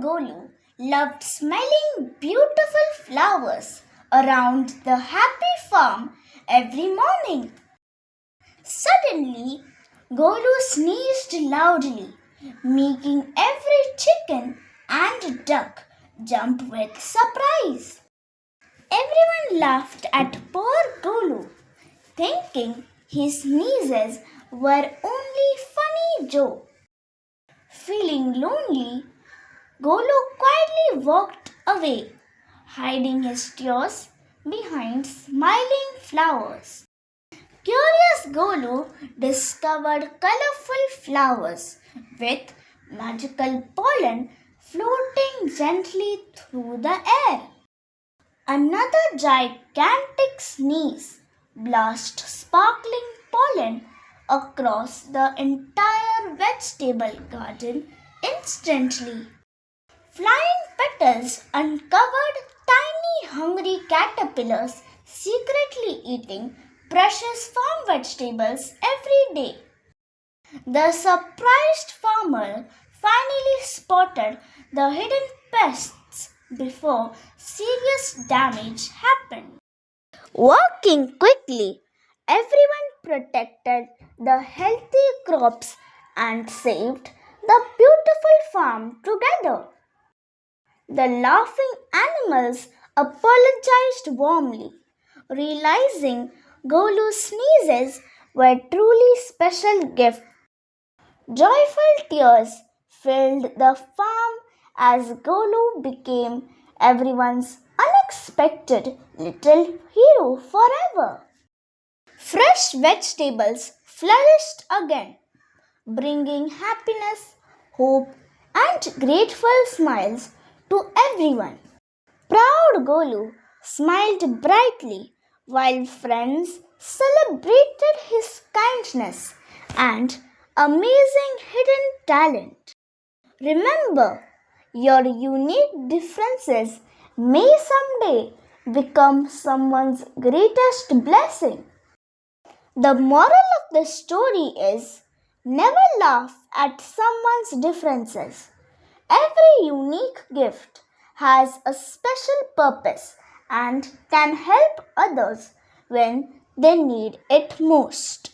Golu loved smelling beautiful flowers around the happy farm every morning. Suddenly, Golu sneezed loudly, making every chicken and duck jump with surprise. Everyone laughed at poor Golu, thinking his sneezes were only funny joke. Feeling lonely, Golu quietly walked away, hiding his tears behind smiling flowers. Curious Golu discovered colorful flowers with magical pollen floating gently through the air. Another gigantic sneeze blasted sparkling pollen across the entire vegetable garden instantly. Flying petals uncovered tiny hungry caterpillars secretly eating precious farm vegetables every day. The surprised farmer finally spotted the hidden pests before serious damage happened. Working quickly, everyone protected the healthy crops and saved the beautiful farm together. The laughing animals apologized warmly, realizing Golu's sneezes were truly special gifts. Joyful tears filled the farm as Golu became everyone's unexpected little hero forever. Fresh vegetables flourished again, bringing happiness, hope, and grateful smiles to everyone. Proud Golu smiled brightly while friends celebrated his kindness and amazing hidden talent. Remember, your unique differences may someday become someone's greatest blessing. The moral of the story is never laugh at someone's differences. Every unique gift has a special purpose and can help others when they need it most.